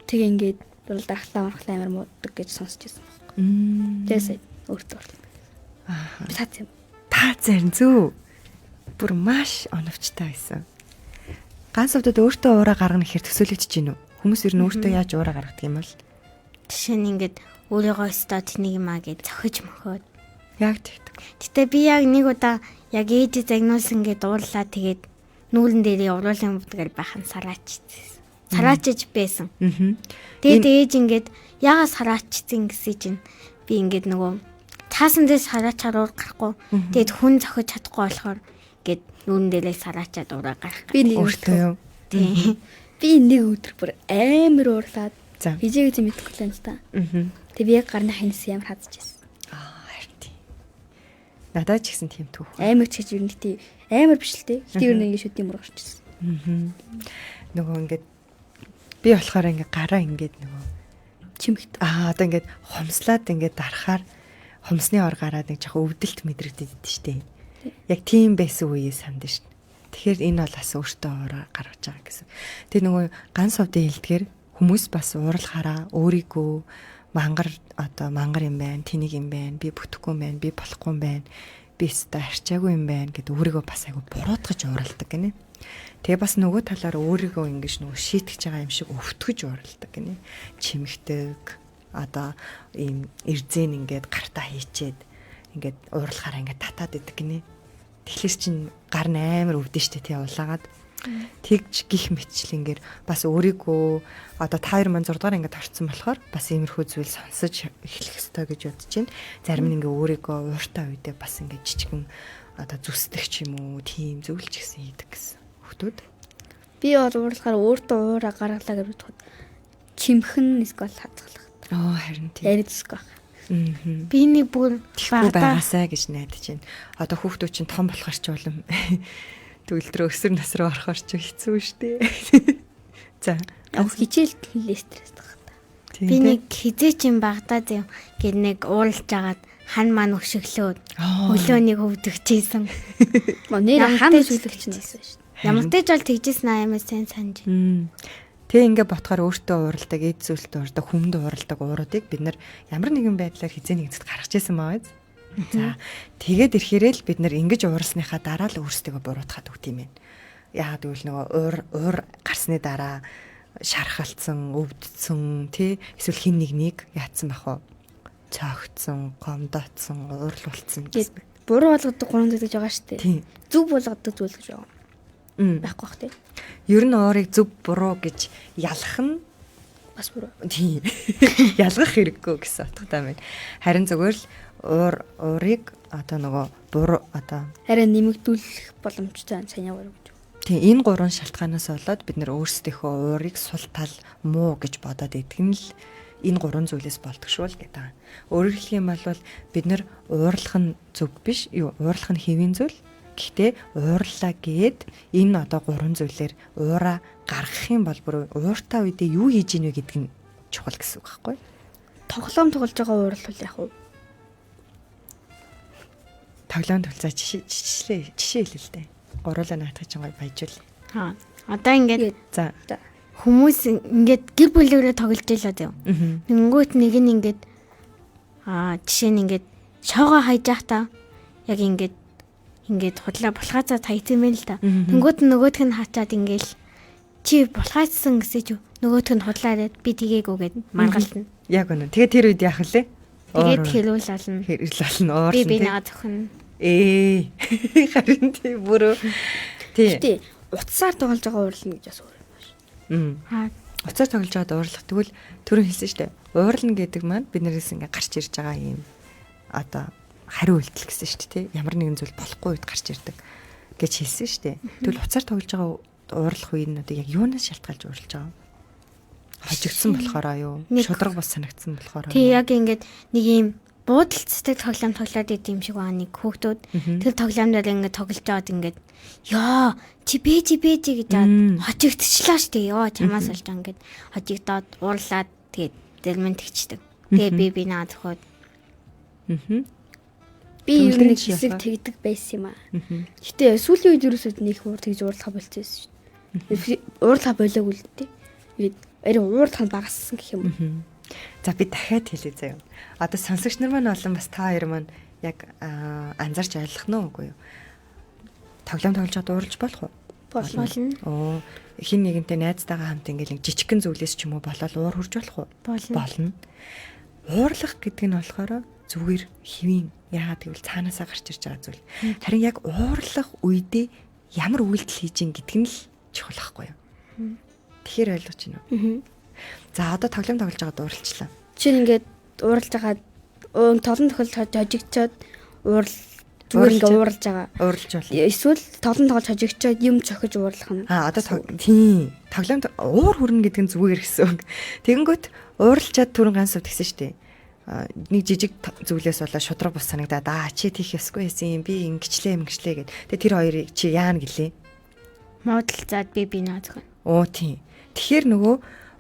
тэгээ ингээд бол дарахлаа мархлаа амар муудаг гэж сонсч байсан байхгүй. Тэсээ өөртөө урлаа. Аа. Та зарим зү. Бүр маш оновчтой байсан. Ганц удаад өөртөө уураа гаргана гэхээр төсөөлөгдөж гин үү? Хүмүүс ер нь өөртөө яаж уураа гаргадаг юм бол? Жишээ нь ингээд өөрийгөө өстөө тэнийг юмаа гэж зохиж мөхөөд. Яг тэгдэг. Гэтэ би яг нэг удаа яг ээж загнуулсан гэд уурлаа тэгээд нүүлэн дээр уруулын бүдгээр байхын сараачиж байсан. Тэгээд ээж ингээд ягаа сараачсан гэсэн чинь би ингээд нөгөө таасан дээр сараачаар уур гарахгүй. Тэгээд хүн зохиж чадахгүй болохоор гээд нүүн дээрээ сараачаад ураа гарах. Би нэг өөртөө юу? Тийм. Би нэг өдөр бүр амар уурлаад хижээгээ тийм мэдэхгүй л юм та. Тэг би яг гарны хинс ямар хадчихсан. Харин тийм. Надад ч гэсэн тийм түүх. Амар ч гэж юу нэг тийм амар биш л те. Гэтэ юу нэг шүтийн мөр гарчихсан. Нөгөө ингээд би болохоор ингээд гараа ингээд нөгөө чимэгт. Одоо ингээд хомслаад ингээд дарахаар хомсны ор гараад нэг жоохон өвдөлт мэдрэгдээд идэв штэ. Яг тийм байсан үеэ санд штэ. Тэгэхээр энэ бол бас өөртөө ураа гаргаж байгаа гэсэн. Тэг нөгөө ганц хувьдын хэлдгээр хүмүүс бас уурлахаараа өөрийгөө мангар юм байна, тэнийг юм байна, би бүтэхгүй юм байна, би болохгүй юм байна, би өстой арчаагүй юм байна гэд өөрийгөө бас айгу буруутгаж ууралдаг гинэ. Тэгээ бас нөгөө талаар өөрийгөө ингэж нөгөө шийтгэж байгаа юм шиг өвтгөж ууралдаг гинэ. Чимэгдэг ийм эрзэн ингээд гартаа хийчээд ингээд уурлахаараа ингээд татаад идэг гинэ. Тэгэхээр чин гар амар өвдөн штэ тий улаагаад тэгж гих мэтчлэнгээр бас өөрийгөө та 2006 дугаар ингээд орцсон болохоор бас иймэрхүү зүйл сонсож эхлэх ёстой гэж бодож байна. Зарим нь ингээ өөрийгөө ууртай үедээ бас ингээ жижигэн зүсдэг ч юм уу тийм зөвлөж гисэн хийдэг гэсэн хүмүүс. Би уурлахаар өөртөө уураа гаргалаа гэж бодоход чимхэн эсвэл хацгалах. Харин тийм. Яриадсгүй байх. Би нэг бүр байгаасаа гэж найдаж байна. Одоо хүүхдүүд чинь том болохоор ч улам төгөлдрөө өсвөр нас руу орохоор ч хэцүү штэ. За. Хичээл стресстэй байна. Би нэг хизээч юм багтаад юм гээд нэг уурлж агаад хан маань өшөглөөд хөлөөнийг өвдөгчээсэн. Нэр хан өшөглөгч нэсэн штэ. Ямар ч жол тэгжсэн аймаа сайн санаж. Тэгээ ингээ ботхоор өөртөө ууралдаг, эд зүйлд ууралдаг, хүмд ууралдаг ууруудыг бид нар ямар нэгэн байдлаар хизээ нэгцэд гаргаж ирсэн баа биз. За тэгээд ирэхээрээ л бид нар ингэж уурсныхаа дараа л өөрсдөө буруутгаад өгд юм байна. Яагаад гэвэл нөгөө уур гарсны дараа шархалцсан, өвдсөн тий эсвэл хин нэг яатсан бах уу? Цогцсон, гомдоцсон, уурлуулсан гэсэн. Буруу болгодог гурван зүйл гэж байгаа шүү дээ. Тийм. Зөв болгодог зүйл гэж байгаа. Байхгүй бах тий. Ер нь уурыг зөв буруу гэж ялах нь Бас буруу. тийм. Ялгах хэрэггүй гэсэн утгатай байна. Харин зүгээр л уурыг одоо нөгөө буруу одоо Харин нэмэгдүүлэх боломжтой сайн яваа гэж. тийм энэ гурван шалтгаанаас болоод бид нэр өөрсдийнхөө уурыг сул тал муу гэж бодоод идэх нь л энэ гурван зүйлээс болдог шүү л гэдэг. Өөрөөр хэлэх юм бол бид нэр уурлах нь зөв биш, уурлах нь хэвийн зүйл. Гэхдээ уурлаа гээд энэ одоо гурван зүйлээр уура гаргах юм бол бүр ууртаа үедээ юу хийж ийнэ гэдэг нь чухал гэсэн үг байхгүй? Тоглоом тоглож байгаа уурлал яах вэ? Тоглоом төлцөө жишээ хэлээ л дээ. Гуруулаа наатах чинь гоё баяжуул. Одоо ингээд За. хүмүүс ингээд гэр бүлээрээ тоглож байлаа зав. Тэнгүүт нэг нь ингээд жишээ нь ингээд шоогоо хайж явахдаа яг ингээд худлаа булхаацаа тайцсан байл л та. Тэнгүүт нөгөөх нь хачаад ингээл чи булхаацсан гэсэн чи нөгөөх нь худлаараад би тгээгүй гэд маргалтна. Яг үнэ. Тэгээ тэр үед яах вэ? Тэгээд хэрүүл олно. Уурлал Би нь. наад зөвхөн. Харин тий бүрөө. Тий. Гэтэ утсаар тоглож байгаа уурлна гэж бас өөр юм байна. Уцаар тоглож байгаад уурлах тэгвэл түрүү хэлсэн шүү дээ. Уурлна гэдэг маань биднээс ингээ гарч ирж байгаа юм одоо хариу үйлдэл гэсэн шүү дээ. Ямар нэгэн зүйл болохгүй үед гарч ирдэг гэж хэлсэн шүү дээ. Тэгвэл уцаар тоглож байгаа уурлах үе нь одоо яг юунаас шалтгаалж уурлж байгаа юм? Хожигдсан болохоор юу? Шудраг бас санагдсан болохоор. Тий яг ингээд нэг юм буудалцдаг тоглоом тоглоод идэм шиг байгаа нэг хүүхдүүд тэр тоглоомдоор ингээд тоглож байгаад ингээд ёо чи бэж гэж хожигдчихлаа штэ ёо чамаас олж ингээд хожигдоод уурлаад тэгээд дэрмэн тэгчдэг. Тэгээ би наад хоод Би юу нэг хэсэг тэгдэг байсан юм аа. Гэтэ сүүлийн үед ерөөсөө нэг уур тэгж уурлахаа болчихсон шүү. Уурлахаа болоогүй л дээ. Тэгээд арай уурлах нь багассан гэх юм. За би дахиад хэлье заяа. Одоо сонсогч нар маань олон бас та хоёр маань яг анзарч ойлгох нь үгүй юу? Тоглоом тоглож чад уурлж болох уу? болно. Хин нэгэнтэй найзтайгаа хамт ингээл жижигхэн зүйлээс ч юм уу болоод уур хурж болох уу? Болно. Уурлах гэдэг нь болохоор зүгээр хэвийн яагаад гэвэл цаанаасаа гарч ирж байгаа зүйл. Харин яг уурлах үедээ ямар үйлдэл хийж ин гэдэг нь л чухал байхгүй юу? Тэгэхээр ойлгож байна уу? За одоо тоглоом тоглож байгаад уурлчлаа. Чинь ингээд уурлж байгаа тоглоом тохиолдож хожигдчоод зүгээр ингээд уурлж байгаа. Уурлж бол. Эсвэл тоглоом тоглож хожигдчоод юм цохиж уурлах нь. Одоо тийм тоглоом уур хүрнэ гэдэг нь зүгээр гэсэн үг. Тэгэнгүүт уурлчаад түрэн ганц үт гисэн штэ. Нэг жижиг зүйлээс болоо шудраг бус санагдаад чи тийх ёсгүй байсан юм би ингэчлээ гэд. Тэгээ тэр хоёрыг чи яана гэлээ. Модалцаад би наад зөвхөн. Тийм. Тэгэхээр нөгөө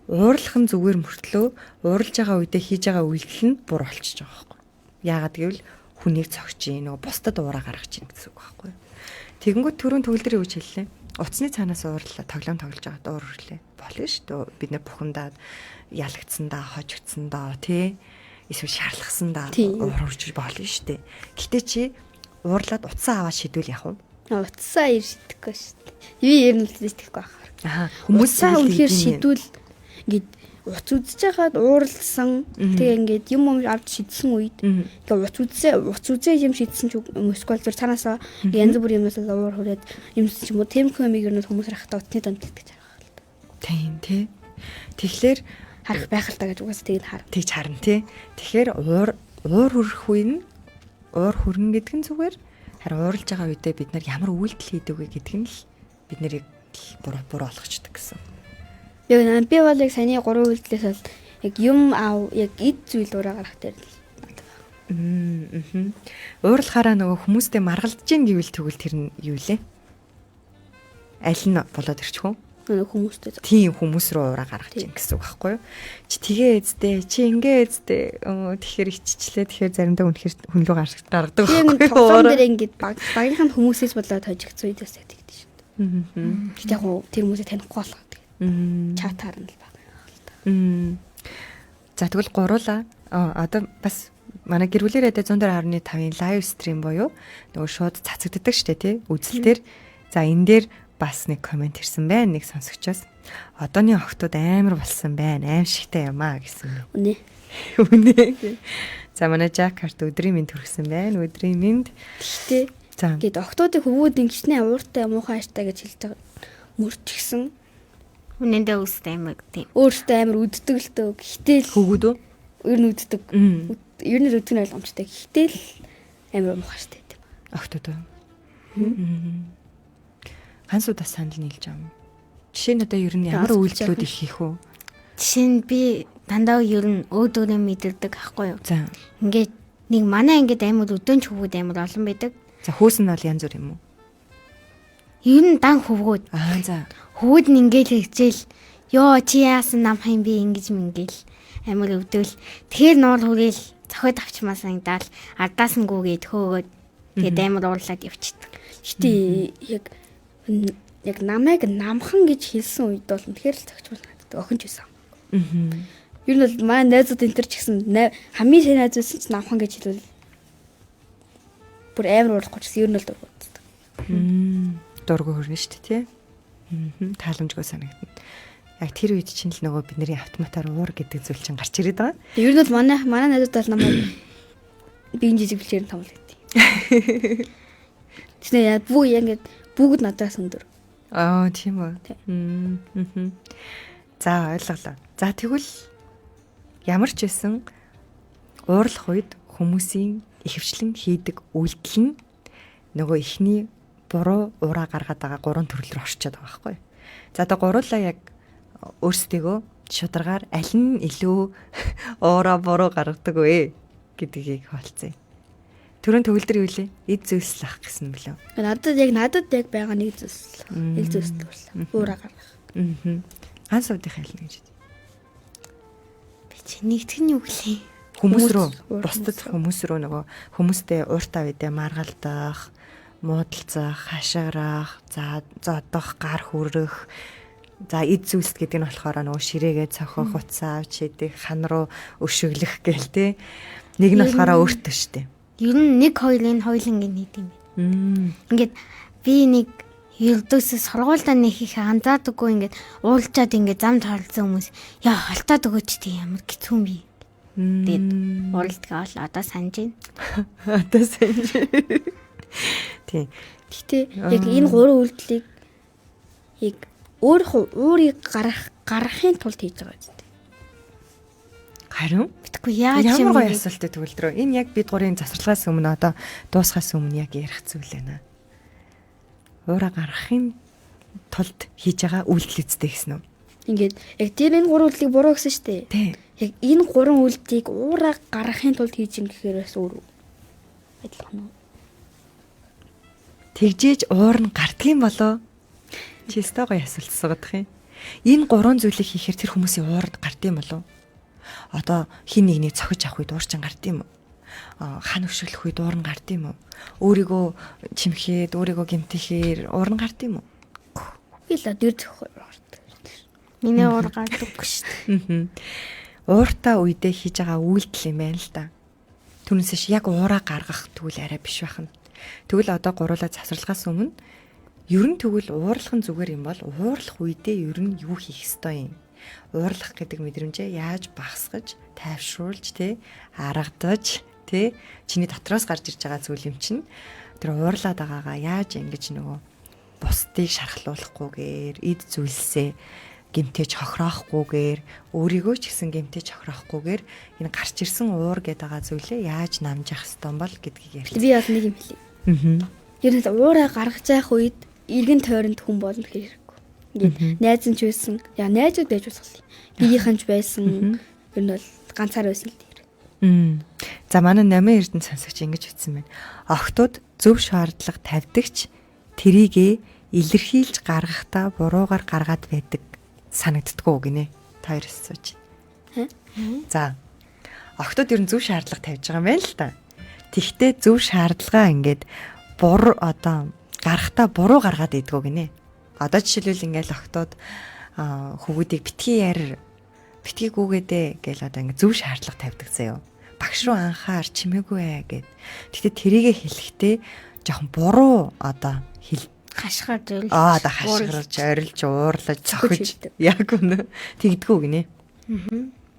уурлах нь зүгээр мөртлөө уурлж байгаа үедээ хийж байгаа үйлдэл нь буруу болчихж байгаа байхгүй. Яагаад гэвэл хүнийг цогч ийн нөгөө бусдад уураа гаргаж ийн гэсэн үг байхгүй. Тэгэнгүүт түрүүн төгөлдөр юу гэж хэллээ? Утасны цаанаас уурлаа тоглоом тоглож байгаад уурлаа. Болно шүү дээ. Бид нэ бухандаад ялагдсандаа хожигдсандаа тий эсвэл шаарлахсандаа уурж болно шүү дээ. Гэтэ чи уурлаад утсаа аваад шидвэл яах вэ? Утсаа ир шидэхгүй шүү дээ. Би ер нь л сэтгэхгүй байхаар. Хүмүүсээ үнэхээр шидвэл ингээд уц үзэж байгаад ууралсан. Тэгээ ингээд юм авч шидсэн үед тэгээ уц үзээ юм шидсэн ч өмсгөл зур цаанаасаа янз бүрийн юмнаас уур хүрээд юмс ч юм уу темхөө миг ер нь хүмүүс харахтаа утны донд тэгж харах л та. Тийм тий. Тэгэхээр харах байх л та гэж угаасаа тийг харна. Тэгж харна тий. Тэгэхээр уур хүрэх үе нь уур хүрнэ гэдэг нь зүгээр харин уурлж байгаа үедээ бид нар ямар үйлдэл хийдэг вэ гэдэг нь л бид нарыг буруу болгочдөг гэсэн. Яг би бол яг саяны 3 үйлдэлээс бол яг юм яг эд зүйл ураа гарах дээр л. Уурлахаараа нөгөө хүмүүстэй маргалдаж гин гэвэл тэгвэл тэр нь юу лээ? Аль нь болоод ирчих вэ? Хүмүүстэй. Тийм хүмүүс рүү ураа гаргаж гин гэсэн үг байхгүй юу? Чи тэгээ эздээ, чи ингээ эздээ. Тэгэхээр иччлээ. Тэгэхээр заримдаа үнэхээр хүн рүү гаргадаг байхгүй юу? Тоглоом дээр ингээд багийнхан хүмүүсээс болоод хожигдсон үедээс тэгдэж шүү дээ. Гэтэ яг тэр хүмүүсээ танихгүй болох. Чатаар нь л баг. За тэгвэл гуруулаа. Одоо бас манай гэр бүлэрээ 102.5-ын лайв стрим буюу нөгөө шууд цацагддаг штэ тий үзэлтээр. За энэ дээр бас нэг комент ирсэн байна нэг сонсогчоос. Одооний охтууд амар болсон байна. Аимшигтай юм аа гэсэн. Үнэ. Үнэ. За манай Жакарт өдрийн мэнд хүргэсэн байна. Өдрийн мэнд. Гэхдээ за гээд охтуудын хөвгүүд ингэснэ ууртай муухай аштай гэж хэлж байгаа. Мөрчгсөн. Үнэндээ үстэй юм тийм. Өөртөө амар үддэг л төө. Гэхдээ л хөвгүүд үү? ер нь үддэг. Ер нь үддэг нь ойлгомжтой. Гэхдээ л амар муухай аштай гэдэг. Охтууд үү? Хансуудаас санал нийлж байгаа юм. Жишээ нь одоо ер нь ямар үйлдэлүүд их хийх үү? Жишээ нь би дандаа ер нь өөдөрөө мэдэрдэг ахгүй юу. За. Ингээд нэг манай ингээд амар өдөнч хөвгүүд амар олон байдаг. За хөөс нь бол янз бүр юм уу? Ер нь дан хөвгүүд. За. Хөвгүүд нь ингээд хэлжээл ёо чи яасан нам хам би ингэж мингээл амар өвдөл. Тэгэхээр нуул хүрээл зохиод авчмаас ангдаал ардаас нь гүгээд хөөгөөд тэгээд амар уурлаад явчихдаг. Гэтэ яг намайг намхан гэж хэлсэн үед бол тэгэхээр л зөгч болдог. Охинч байсан. Ер нь бол манай найзууд энэ төр ч гэсэн хамгийн сайн найз байсан ч намхан гэж хэлвэл бүр амар уурлахгүй ч гэсэн ер нь л дургуутдаг. Дургу хөрнө шүү дээ тий. Тааламжгүй санагдана. Яг тэр үед чинь л нөгөө бидний автоматар уур гэдэг зүйл чинь гарч ирээд байгаа. Ер нь бол манай найзууд бол намайг биеийн жижиг бэлчээр томлдог гэдэг. Тэснэ яа бүгд надаас өндөр. Тийм үү. За ойлголоо. За тэгвэл ямар ч байсан уурлах үед хүмүүсийн ихэвчлэн хийдэг үйлдэл нь нөгөө ихний буруу ураа гаргаад байгаа гурван төрөл рүү орчод байгаа байхгүй. За одоо гуруулаа яг өөрсдийгөө шударгаар аль нь илүү уураа буруу гаргадаг вэ гэдгийг хаалцъя. Төрөн төгөлдөр юу лээ? Эд зүйлслах гэсэн бэлээ. Надад яг байгаа нэг зүйлс. Нэг зүйлс л уураа гаргах. Ганц удаа хайлна гэж. Би чи нэгтгэн юу гэлээ? Хүмүүс рүү бусдад хүмүүс рүү нөгөө хүмүүстэй ууртаа үедээ маргалдах, муудалцах, хашгирах, за одоох гар хүрэх, за эд зүйлс гэдэг нь болохоор нөгөө ширээгээ цохох, уцаа авч идэх, хан руу өшөглөх гээл те. Нэг нь болохоор өөртөө штэ. Ер нь 1-2 энэ хоёулангийн нийт юм байна. Ингээд би нэг ердөөсөө сургуультай нэг их анзаадаггүй ингээд уулзаад ингээд зам тоолцсон хүмүүс яа халтаад өгөөч тий ямар хэцүү юм би. Тэгээд уулзгаа бол одоо санаж байна. Одоо санаж. Тий. Гэтэ яг энэ гурван үйлдэлийг яг уурыг гаргахын тулд хийж байгаа юм. Харин битгүй яаж юм ямар гоё асуултыг төгөлдрөө. Энэ яг бид гурийн засварлагаас өмнө одоо дуусахаас өмнө яг ярих зүйл байна. Уураа гаргахын тулд хийж байгаа үйлдэл үстэй гэсэн үү? Ингээд яг тэр энэ гурван үйлдэлийг буруу гэсэн шүү дээ. Тий. Яг энэ гурван үйлдэлийг уураа гаргахын тулд хийж ин гэхээр бас өөр адилхан уу? Тэгжээж уур нь гарддаг юм болоо. Чи өстой гоё асуулт асуудаг юм. Энэ гурван зүйлийг хийхээр тэр хүмүүсийн уурд гарддаг юм болоо. Одоо хин нэгнийг цохиж авах үед уурчин гарддаг юм уу? Хан өшөглөх үед уур нь гарддаг юм уу? Өөрийгөө чимхээд, өөрийгөө гэмтэхээр уур нь гарддаг юм уу? Би л дэр зөх гарддаг. Миний уур гардаггүй шүү дээ. Ууртаа үедээ хийж байгаа үйлдэл юм байна л да. Түүнээс яг уураа гаргах тэгвэл арай биш байна. Тэгвэл одоо гуруулаа завсарлагаас өмнө ер нь тэгвэл уурлах нь зүгээр юм бол уурлах үедээ ер нь юу хийх ёстой юм? Уурлах гэдэг мэдрэмжээ яаж багасгаж, тайвшруулж, аргадаж, чиний дотроос гарч ирж байгаа зүйл юм чинь тэр уурлаад байгаагаа яаж ингэж нөгөө бусдыг шархлуулахгүйгээр, эд зүйлсээ гэмтэж хохироохгүйгээр, өөрийгөө ч гэсэн гэмтэж хохироохгүйгээр энэ гарч ирсэн уур гэдэг байгаа зүйлээ яаж намжих ёстой юм бол гэдгийг ярьлаа. Би бол нэг юм хэлье. Ер нь уураа гаргаж явах үед эргэн тойронд хүн болно гэхээр хэрэггүй. Ингээд найз нь ч байсан, яа найзууд байж болох юм. Биеийнхэн ч байсан. Ер нь бол ганцаар байсан л тэр. За манай 8 эрдэнэ сонсогч ингэж хэлсэн байна. Охтууд зөв шаардлага тавьдагч тэрийгэ илэрхийлж гаргахдаа буруугаар гаргаад байдаг санагддггүй гинэ. Та хоёр асууж байна. За. Охтууд ер нь зөв шаардлага тавьж байгаа юм байна л та. Тэгтээ зөв шаардлагаа ингээд гарахтаа буруу гаргаад идэггүй гинэ. Одоо жишээлбэл ингээд охтууд хөвгүүдийг битгий гүүгээдэ гэл одоо ингээд зөв шаардлага тавьдаг заяо. багш руу анхаар чимээгүй гэд. Тэгтээ тэрийгэ хэлэхдээ жоохон буруу одоо хэл Хашгаар зөвлөж. одоо хашгирж, орилж, уурлаж, цохиж яг үнэ тэгдэггүй гинэ.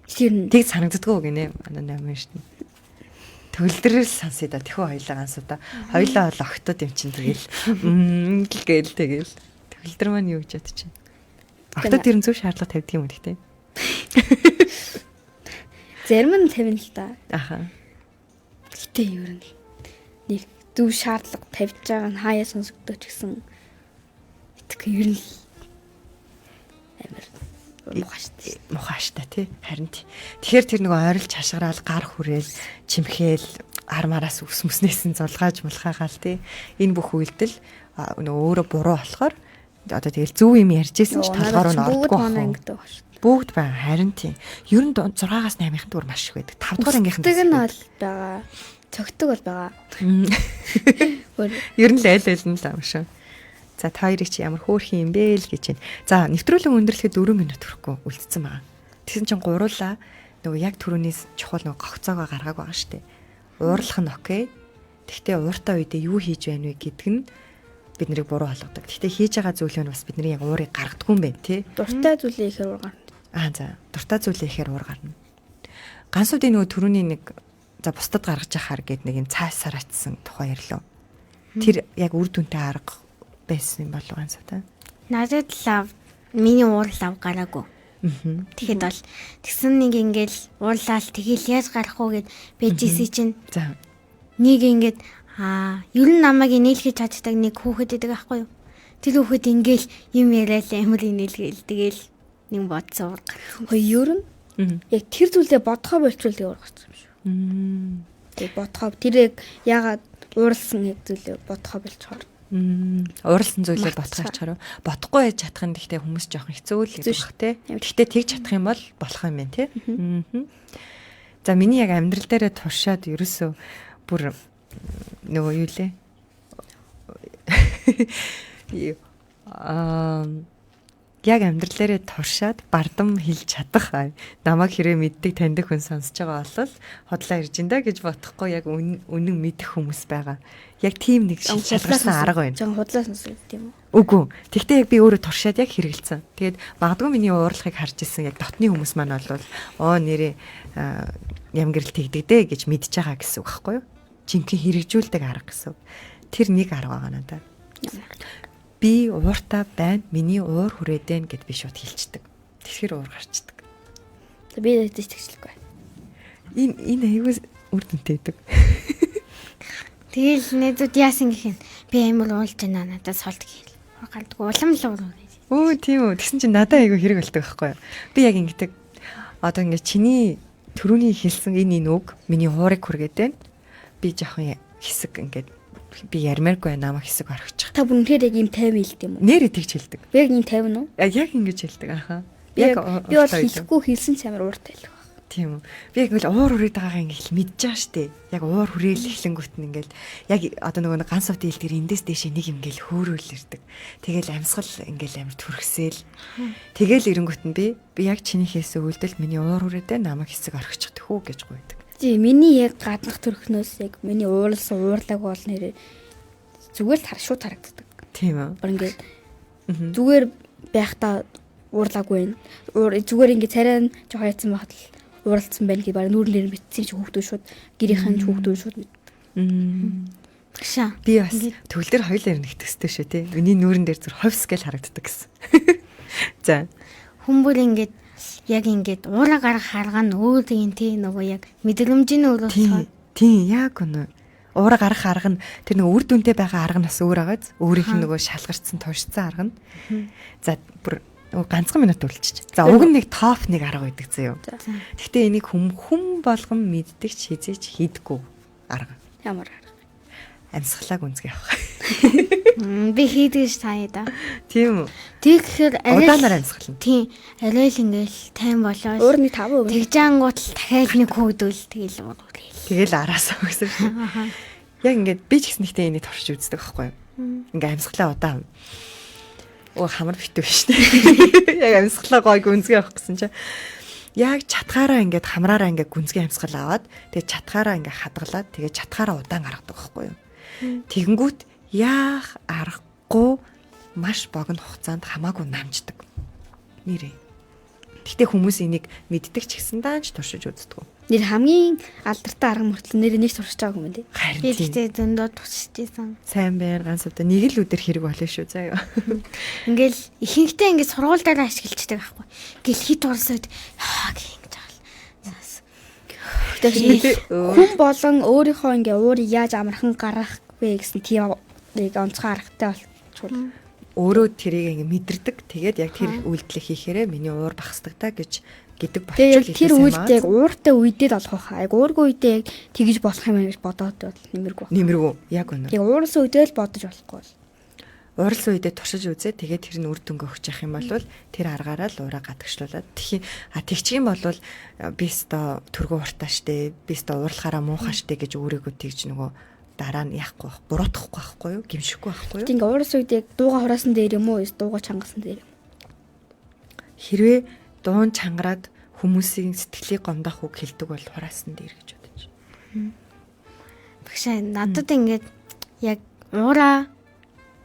Тэр нь Тэг санагддаггүй гинэ. Манай 8 шүү дээ. Төгөлдрөл сонсъё да. Тэхүү хоёлаа ансуудаа. Хоёлаа бол огтод юм чинь тэгэл гээл тэгэл. Төгөлдөр маань юу гэж бодож чинь. Огтод тэр нь зөв шаардлага тавьдаг юм гэхдээ. зарим нь тавина л да. Аха. Гэтэ ер нь нэг зөв шаардлага тавьж байгаа нь хаяа сонсогдож гэсэн итгэх ер нь амар Мухааштай тий харин тий. Тэгэхээр тэр нөгөө ойролж хашгираал гар хүрээл чимхээл армаараас үс мүснээс нь зулгааж мулхаагаал тий. Энэ бүх үйлдэл нөгөө өөрөө буруу болохоор одоо тэгэл зөв юм ярьжсэн ч толгоор нь ордоггүй. Бүгд байгаа харин тий. Ер нь 6-аас 8-ын дүр маш их байдаг. 5 дугаар ангийнхан Цогтөг нь бол байгаа. Цогтөг бол байгаа. Ер нь л айл нь л юм шүү. За та хоёрыг чи ямар хөөрхөн юм бэ л гэж байна. За нэвтрүүлэн өндөрлөхөд 4 минут хүрэхгүй үлдсэн байгаа. Тэгсэн чинь гуруулаа нөгөө яг түрүүнээс чухал нөгөө гогцоогоо гаргааг байгаа штэ. Уурлах нь окей. Тэгтээ ууртай үедээ юу хийж байна вэ гэдг нь бид нарыг буруу болгодог. Тэгтээ хийж байгаа зүйл нь бас бидний яг уурыг гаргадаггүй юм байна тий. Дуртай зүйлээ ихээр уур гарна. За дуртай зүйлээ ихээр уур гарна. Гансуудын нөгөө түрүүний нэг за бусдад гаргаж яхаар гэд нэг юм цаасаар атсан тухай ярьлаа. Тэр яг үр дүнтэй арга байсан юм болов ганцаа. Надад лав миний уур лав гараагүй. Тэгэхэд бол тэгсэн нэг ингээл уурлал тэгэл яаж гарах уу гэд бэжсэн чинь За нэг ингээд ер нь намайг инээлгэж чаддаг нэг хүүхэд байдаг аахгүй юу? Тэр хүүхэд ингээл юм яриад амар инээлгээл тэгэл нэг бодсон уур гарах. Ер нь яг тэр зүйлээ бодхоо болчвол тэг уур гарсан юм шүү. Тэг бодхоо тэр яг уурлсан яг зүйлээ бодхоо болчоор. Ууралсан зүйлээ ботгоо ачаар бодохгүй яж чадах нь гэхдээ хүмүүс жоохон хэцүү л гэдэг бах те. Гэхдээ тэгж чадах юм бол болох юм байна те. За миний яг амьдрал дээрээ туршаад ерөөсөө бүр нөгөө юу лээ. Яг амьдрал дээрээ туршаад бардам хэлж чадах намайг хэрэг мэддэг таньдаг хүн сонсож байгаа бол хотлоо ирж инда гэж бодохгүй яг үнэн мэдэх хүмүүс байгаа. Яг тийм нэг шалгарсан арга байна. Жон худлаа сонсдог тийм үү? Үгүй. Тэгтээ яг би өөрөө туршаад яг хэрэгэлсэн. Тэгээд магадгүй миний уурлахыг харж исэн яг дотны хүмүүс маань бол нэрээ ямгэрэл тэгдэг дээ гэж мэдж байгаа гэсэн үг байхгүй юу? Жинхэнэ хэрэгжүүлдэг арга гэсэн. Тэр нэг арга байгаа надад. Би ууртай байна. Миний уур хүрээд байна гэд би шууд хэлчихдэг. Тэгэхээр уур гарчдаг. За би дэвтэж тэгчлэхгүй. Энэ аюул үр дүнтэй байдаг. Тэгэл нэзүүд яасан гэх юм. Би амар уулж байна надад солд гээл. Гардгүй улам л уур. Өө тийм үү. Тэгсэн чинь надад аюул хэрэг болдог байхгүй юу? Би яг ингэдэг. Одоо ингэ чиний төрөний хэлсэн энэ үг миний уурыг хүргээд байна. Би жоохон хэсэг ингээд би ярмааргүй намайг хэсэг орхичих. Та бүр үнэхээр яг юм 50 хэлдэг юм уу? Нэрээ тэгж хэлдэг. Би яг юм 50 нь уу? Яг ингэж хэлдэг аха. Яг би бол хэлэхгүй хэлсэн ч амар ууртай л баг. Тийм үү. Би яг л уур хүрээд байгаагаа ингээл мэдж байгаа штэ. Яг уур хүрээл эхлэнгүүт нь ингээл яг одоо нөгөө ганц сууд хэлдгэр эндээс дэше нэг ингээл хөөрөөл ирдэг. Тэгэл амьсгал ингээл амар түрхсээл. Тэгэл эрэнгүүт нь би яг чиний хийсэн үйлдэл миний уур хүрээдээ намайг хэсэг орхичих тэхүү гэж гуйдаг. Тий, миний яг гаднах төрхнөөс яг миний уурлсан уурлаг бол нэрээ зүгээр л шууд харагддаг. Тийм үү. Бүр ингээд зүгээр байхдаа уурлаагүй. Зүгээр ингээд царай нь жоохон яцсан байхад л ууралцсан байна гэж баг нүүрлэр битсэн чи хүүхдүүд шууд гэрийнхэн хүүхдүүд шууд мэд. Тэгшаа. Би бас төгөл дээр хоёулаа ирнэ гэхтэстэй шүү те. Миний нүүрэн дээр зүр ховс гэж харагддаг гэсэн. За. Хүмүүр ингээд яг ингээд уура гарах харга нь өөр тийм тий нөгөө яг мэдрэмжийн өөрөөсөө. Тийм яг үнэ. Уура гарах арга нь тэр нөгөө үр дүнтэй байгаа арга нь бас өөр агааз. Өөрийнх нь нөгөө шалгарцсан тушсан арга нь. За бүр ганцхан минут үлчиж. За уг нь нэг топ нэг арга байдаг зөө. Гэхдээ энийг хүм болгон мэддэг ч хизээч хийдэггүй арга. Ямар арга? Амьсгалааг үнцгээ авах. Би хийдэж таяа да. Тийм үү. Тэг гэхээр удаанаар амьсгална. Тийм. Арай л ингээл тайм болоо. Өөр нэг 5%. Тэгжаангууд л дахиад нэг хөөдөл тэгэл уурлаа. Тэгэл араасаа гэсэн. Яг ингээд би ч гэсэн ихтэй энийг туршиж үздэг байхгүй юу? Ингээ амьсгалаа удаан. Хамар битүү шүү дээ. Яг амьсгалаа гойг үнцгээ авах гэсэн чинь. яг чатгаараа ингээд хамраараа ингээд гүнзгий амьсгал аваад тэгээ чатгаараа ингээд хадгалаад тэгээ чатгаараа удаан гаргадаг байхгүй юу. Тэгэнгүүт яах аргагүй маш богино хугацаанд хамаагүй намждаг. Нэрээ. Гэхдээ хүмүүс энийг мэддэг ч гэсэн даанч туршиж үздэг. Нэр хамгийн алдартай арга мөртлөө нэр нэг туршиж байгаа юм дээ. Харин Гэхдээ зөндөө тусчихсан. сайн байна ганц удаа нэг л өдөр хэрэг болно шүү заяа. Ингээл ихэнхдээ ингээд сургуультай ашиглаждаг байхгүй. Ингээл хит урсаад гинж байгаа. Тэгэхээр хүн болон өөрийнхөө ингээ уурыг яаж амархан гаргах вэ гэсэн тийм нэг онцгой аргатай болчихвол Өөрөө тэрийг ингээ мэдэрдэг. Тэгээд яг тэр үйлдэл хийхээрээ миний уур багсдаг гэж гэдэг тэгээд болчихвол тэр үйлдэл яг ууртай үедээ л олох байхаа. Яг уургүй үедээ яг тэгж болох юм гэж бодоод бол нэмэргүй. нэмэргүй яг үнэ. Яг уурсан үедээ л бодож болохгүй. Ууралсан үедээ туршиж үзээ. Тэгээд тэр нь үр дүнгээ өгч явах юм бол тэр аргаараа л уураа гадагшлуулаад тэгчих юм бол би өстой төргөө уртаа штэ. Би өстой уурлахаараа муухай штэ гэж өөрийгөө тэгж нөгөө дараа нь яахгүй байх, буруутгахгүй байхгүй юу? Гимшихгүй байхгүй юу? Ингээ уурсан үед яг дууга хураасан дээр юм уу? Дууга чангасан дээр юм. Хэрвээ дуун чангараад хүмүүсийн сэтгэлийг гомдох үг хэлдэг бол хураасан дээр гэж бодож. Багшаа надад ингээд яг уураа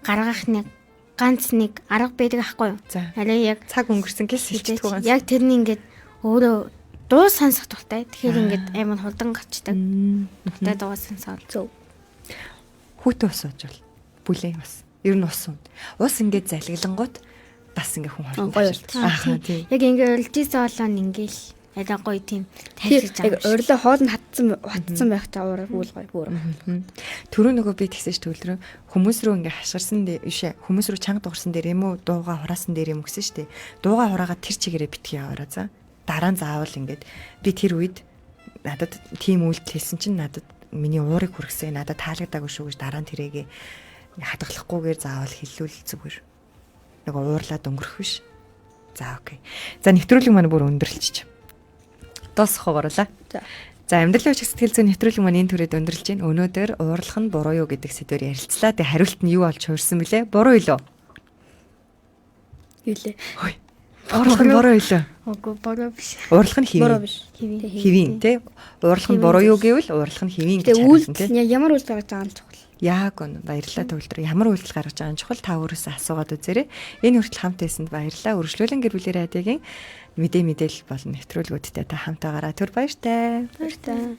гаргах нэг ганц нэг арга байдаг аахгүй юу? За. Арай яг Цаг өнгөрсөн гэс хэлчихдэг байгаа. яг тэрний ингээд өөрөө дуу сонсох туфтай. Тэгэхээр ингээд амар хурдан гацдаг. Туфтай дуу сонсоод зөв. Хүүтэ ус ууж бол бүлээн ус. Ер нь ус уу. Ус ингээд залгилангууд бас ингээ хүн хурдан. Ахаа тийм. Яг ингээд урилжсэн болоо ингээл арай гоё тийм тайлж Яг байгаа. урилаа хоолнд хатсан байх та уурал үл гоё бүр. Төрөө нөгөө би тэгсэн ш төлрөө хүмүүс рүү ингээ хашгирсан дээр бишээ. Хүмүүс рүү чанга дуурсан дээр юм уу дууга хураасан дээр юм гэсэн штэ. Дууга хураагаа тэр чигээрээ битгий яваараа за. Дараа нь заавал ингээд би тэр үед надад тийм үйлдэл хэлсэн чинь надад миний уурыг хүргэсэн надад таалагдаагүй шүү гэж дараа нь тэрээгээ хадгалахгүйгээр заавал хэллүүл зүгээр. Нөгөө уурлаад өнгөрөх биш. За окей. За нэвтрүүлэг маань бүр өндөрлөж. Дуусах гоорлаа. За амьдралын хүч сэтгэл зүйн нэвтрүүлэг маань энэ төрөйд өндөрлөж байна. Өнөөдөр уурлах нь буруу юу гэдэг сэдвээр ярилцлаа. Тэгээ хариулт нь юу болж хуурсан бэлээ? Буруу юу? Юулээ. Хөөе. Уурлах нь буруу юу? Үгүй буруу биш. Уурлах нь Буруу хэвэн. биш. Хэвэн тий. Уурлах нь буруу юу гэвэл уурлах нь хэвэн гэж Тэгээ хариулсан тий. үйлдэл ямар үйлдэл гаргаж байгаа юм чухал. Яг гоо баярлалаа төвлөр. Ямар үйлдэл гаргаж байгаа нь чухал та өөрөөсөө асуугаад үзээрэй. Энэ хүртэл хамт байсанд баярлалаа. Өргөжлүүлэн гэр бүлийн радиогийн мэдээлэл болон нэвтрүүлгүүдтэй та хамтаагаараа түр баяртай. Баяртай.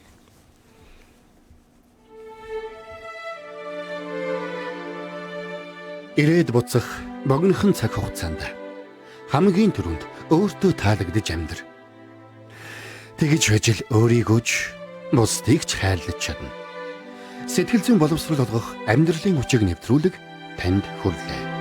Ирээд буцах богинохон цаг хугацаанд хамгийн түрүүнд өөртөө таалагдж амьдр. Тэгж байж л өөрийгөө ч бусдыг ч хайрлаж чадна. Сэтгэл зүйн боловсрол олгох амьдралын хүчийг нэвтрүүлэг танд хүрлээ.